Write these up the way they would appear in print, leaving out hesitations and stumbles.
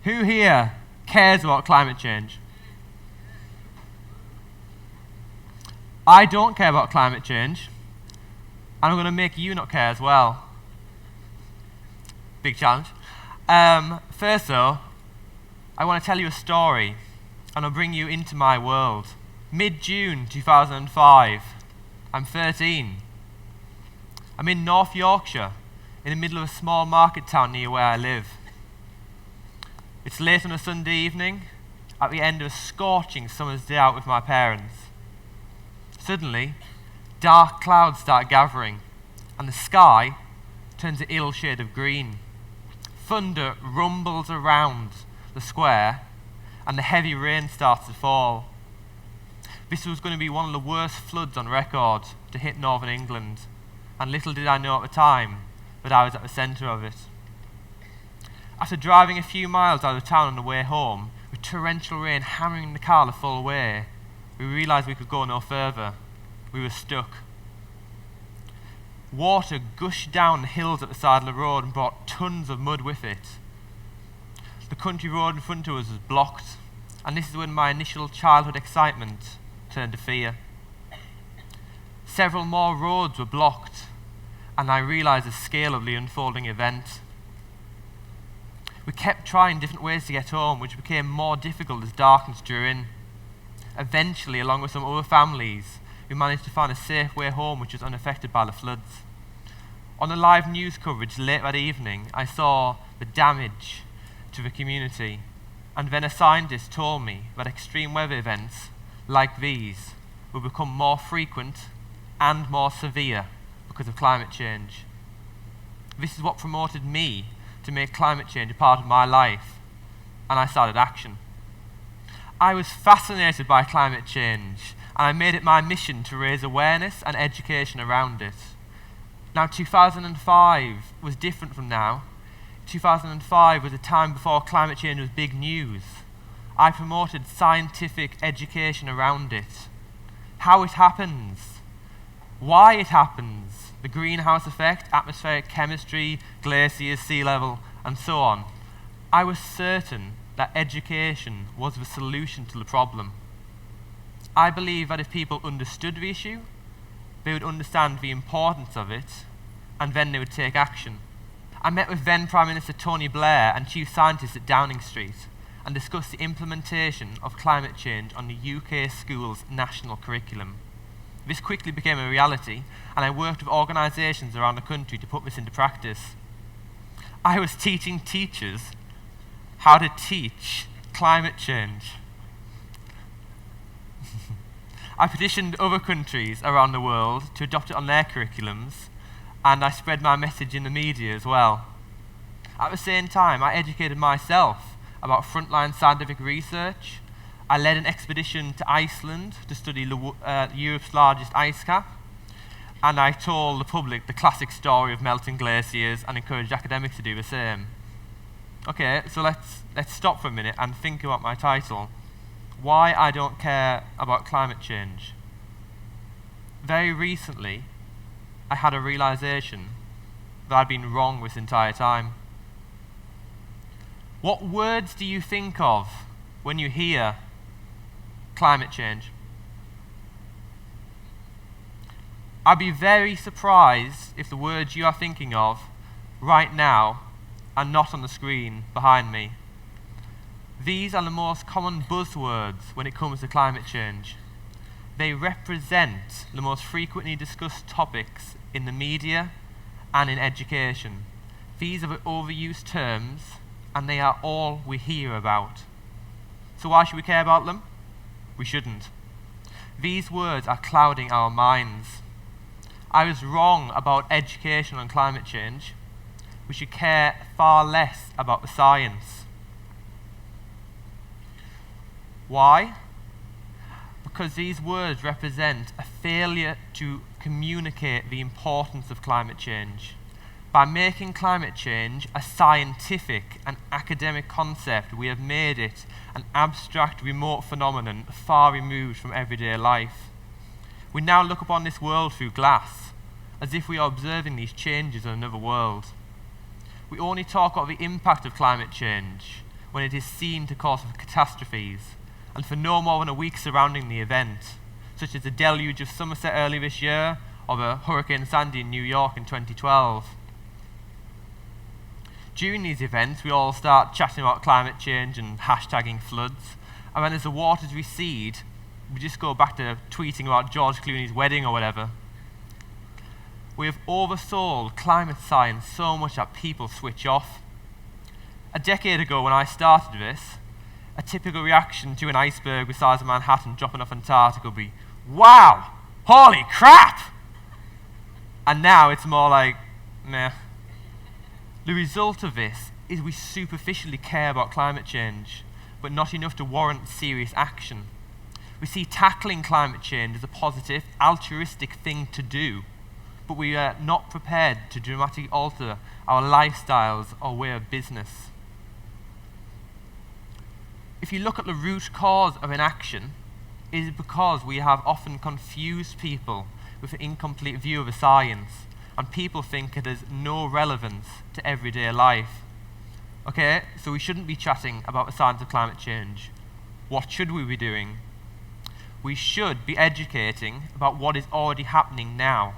Who here cares about climate change? I don't care about climate change, and I'm going to make you not care as well. Big challenge. First though, I want to tell you a story, and I'll bring you into my world. Mid-June 2005, I'm 13. I'm in North Yorkshire, in the middle of a small market town near where I live. It's late on a Sunday evening, at the end of a scorching summer's day out with my parents. Suddenly, dark clouds start gathering, and the sky turns an ill shade of green. Thunder rumbles around the square, and the heavy rain starts to fall. This was going to be one of the worst floods on record to hit northern England, and little did I know at the time that I was at the centre of it. After driving a few miles out of town on the way home, with torrential rain hammering the car the full way, we realised we could go no further. We were stuck. Water gushed down the hills at the side of the road and brought tons of mud with it. The country road in front of us was blocked, and this is when my initial childhood excitement turned to fear. Several more roads were blocked, and I realised the scale of the unfolding event. We kept trying different ways to get home, which became more difficult as darkness drew in. Eventually, along with some other families, we managed to find a safe way home which was unaffected by the floods. On the live news coverage late that evening, I saw the damage to the community, and then a scientist told me that extreme weather events like these will become more frequent and more severe because of climate change. This is what promoted me to make climate change a part of my life, and I started action. I was fascinated by climate change, and I made it my mission to raise awareness and education around it. Now, 2005 was different from now. 2005 was a time before climate change was big news. I promoted scientific education around it. How it happens, why it happens, the greenhouse effect, atmospheric chemistry, glaciers, sea level, and so on. I was certain that education was the solution to the problem. I believe that if people understood the issue, they would understand the importance of it, and then they would take action. I met with then Prime Minister Tony Blair and chief scientists at Downing Street and discussed the implementation of climate change on the UK schools' national curriculum. This quickly became a reality, and I worked with organisations around the country to put this into practice. I was teaching teachers how to teach climate change. I petitioned other countries around the world to adopt it on their curriculums, and I spread my message in the media as well. At the same time, I educated myself about frontline scientific research. I led an expedition to Iceland to study Europe's largest ice cap, and I told the public the classic story of melting glaciers and encouraged academics to do the same. Okay, so let's stop for a minute and think about my title. Why I don't care about climate change. Very recently, I had a realization that I'd been wrong this entire time. What words do you think of when you hear climate change? I'd be very surprised if the words you are thinking of right now are not on the screen behind me. These are the most common buzzwords when it comes to climate change. They represent the most frequently discussed topics in the media and in education. These are the overused terms, and they are all we hear about. So why should we care about them? We shouldn't. These words are clouding our minds. I was wrong about education on climate change. We should care far less about the science. Why? Because these words represent a failure to communicate the importance of climate change. By making climate change a scientific and academic concept, we have made it an abstract, remote phenomenon far removed from everyday life. We now look upon this world through glass, as if we are observing these changes in another world. We only talk about the impact of climate change when it is seen to cause catastrophes, and for no more than a week surrounding the event, such as the deluge of Somerset early this year, or the Hurricane Sandy in New York in 2012. During these events, we all start chatting about climate change and hashtagging floods, and then as the waters recede, we just go back to tweeting about George Clooney's wedding or whatever. We have oversold climate science so much that people switch off. A decade ago when I started this, a typical reaction to an iceberg the size of Manhattan dropping off Antarctica would be, "Wow! Holy crap!" And now it's more like, meh. The result of this is we superficially care about climate change, but not enough to warrant serious action. We see tackling climate change as a positive, altruistic thing to do, but we are not prepared to dramatically alter our lifestyles or way of business. If you look at the root cause of inaction, it is because we have often confused people with an incomplete view of the science, and people think it has no relevance to everyday life. Okay, so we shouldn't be chatting about the science of climate change. What should we be doing? We should be educating about what is already happening now.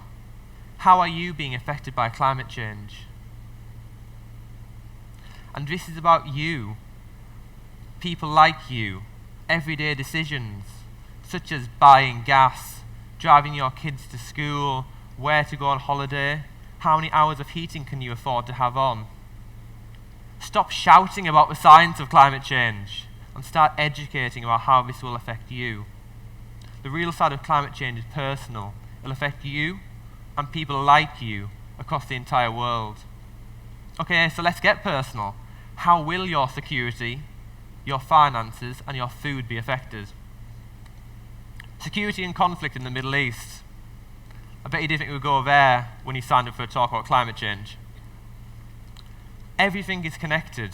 How are you being affected by climate change? And this is about you, people like you, everyday decisions, such as buying gas, driving your kids to school, where to go on holiday, how many hours of heating can you afford to have on. Stop shouting about the science of climate change and start educating about how this will affect you. The real side of climate change is personal. It'll affect you and people like you across the entire world. Okay, so let's get personal. How will your security, your finances, and your food be affected? Security and conflict in the Middle East. I bet you didn't think we would go there when you signed up for a talk about climate change. Everything is connected.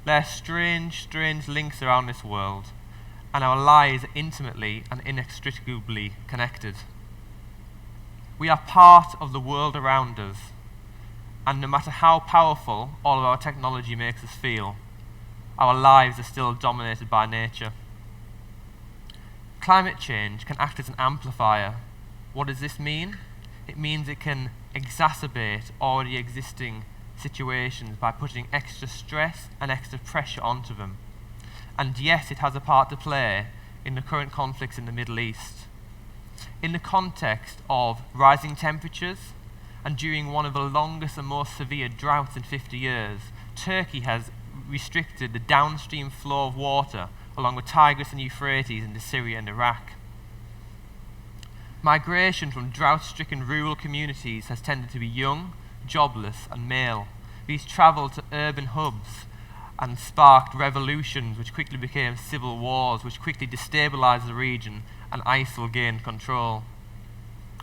There are strange links around this world, and our lives are intimately and inextricably connected. We are part of the world around us, and no matter how powerful all of our technology makes us feel, our lives are still dominated by nature. Climate change can act as an amplifier. What does this mean? It means it can exacerbate already existing situations by putting extra stress and extra pressure onto them. And yes, it has a part to play in the current conflicts in the Middle East. In the context of rising temperatures, and during one of the longest and most severe droughts in 50 years, Turkey has restricted the downstream flow of water along the Tigris and Euphrates into Syria and Iraq. Migration from drought-stricken rural communities has tended to be young, jobless, and male. These travelled to urban hubs and sparked revolutions which quickly became civil wars, which quickly destabilized the region, and ISIL gained control.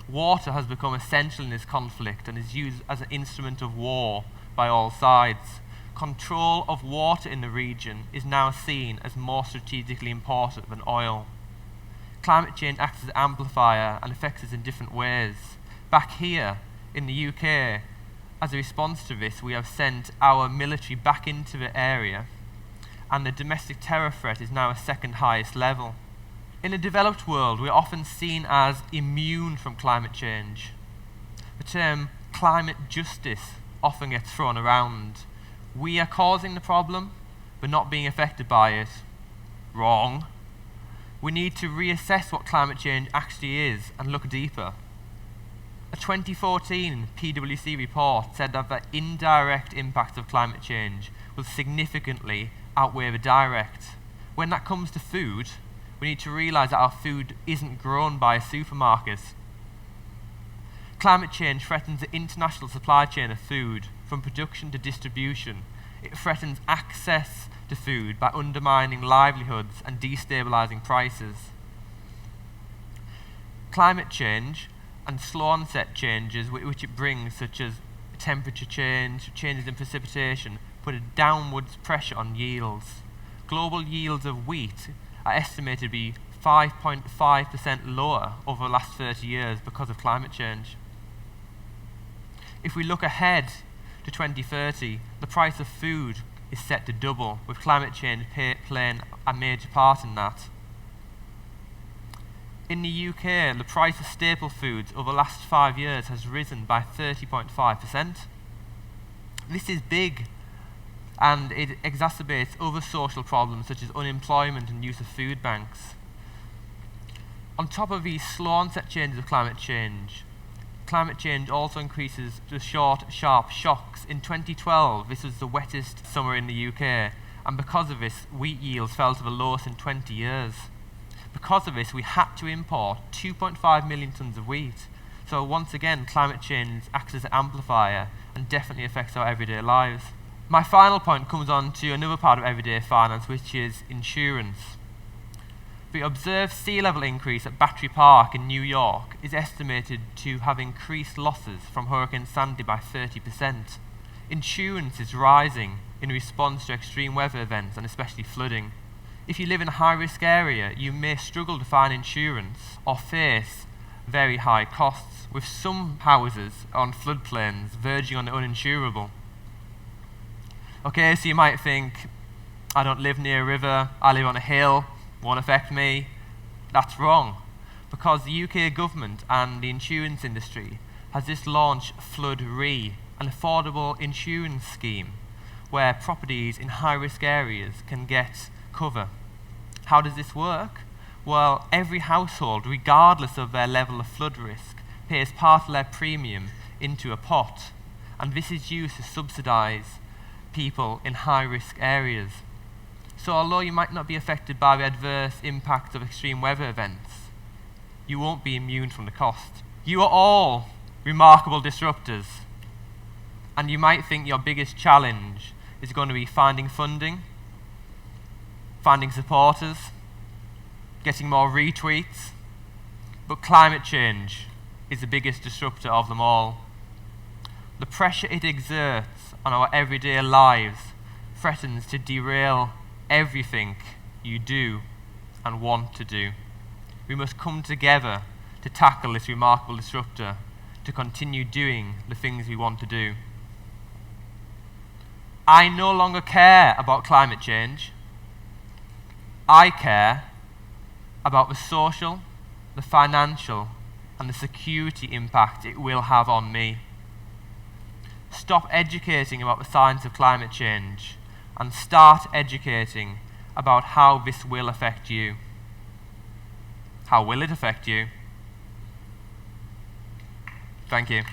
Water has become essential in this conflict and is used as an instrument of war by all sides. Control of water in the region is now seen as more strategically important than oil. Climate change acts as an amplifier and affects us in different ways. Back here in the UK, as a response to this, we have sent our military back into the area, and the domestic terror threat is now a second highest level. In the developed world, we are often seen as immune from climate change. The term climate justice often gets thrown around. We are causing the problem, but not being affected by it. Wrong. We need to reassess what climate change actually is and look deeper. A 2014 PwC report said that the indirect impacts of climate change will significantly outweigh the direct. When that comes to food, we need to realise that our food isn't grown by a supermarket. Climate change threatens the international supply chain of food, from production to distribution. It threatens access to food by undermining livelihoods and destabilising prices. Climate change and slow onset changes which it brings, such as temperature change, changes in precipitation, put a downwards pressure on yields. Global yields of wheat are estimated to be 5.5% lower over the last 30 years because of climate change. If we look ahead to 2030, the price of food is set to double, with climate change playing a major part in that. In the UK, the price of staple foods over the last 5 years has risen by 30.5%. This is big, and it exacerbates other social problems such as unemployment and use of food banks. On top of these slow onset changes of climate change also increases the short, sharp shocks. In 2012, this was the wettest summer in the UK, and because of this, wheat yields fell to the lowest in 20 years. Because of this, we had to import 2.5 million tonnes of wheat. So once again, climate change acts as an amplifier and definitely affects our everyday lives. My final point comes on to another part of everyday finance, which is insurance. The observed sea level increase at Battery Park in New York is estimated to have increased losses from Hurricane Sandy by 30%. Insurance is rising in response to extreme weather events and especially flooding. If you live in a high-risk area, you may struggle to find insurance or face very high costs, with some houses on floodplains verging on the uninsurable. Okay, so you might think, I don't live near a river, I live on a hill, won't affect me. That's wrong, because the UK government and the insurance industry has just launched Flood Re, an affordable insurance scheme where properties in high-risk areas can get cover. How does this work? Well, every household, regardless of their level of flood risk, pays part of their premium into a pot, and this is used to subsidise people in high-risk areas. So although you might not be affected by the adverse impacts of extreme weather events, you won't be immune from the cost. You are all remarkable disruptors, and you might think your biggest challenge is going to be finding funding, finding supporters, getting more retweets, but climate change is the biggest disruptor of them all. The pressure it exerts on our everyday lives threatens to derail everything you do and want to do. We must come together to tackle this remarkable disruptor, to continue doing the things we want to do. I no longer care about climate change. I care about the social, the financial, and the security impact it will have on me. Stop educating about the science of climate change and start educating about how this will affect you. How will it affect you? Thank you.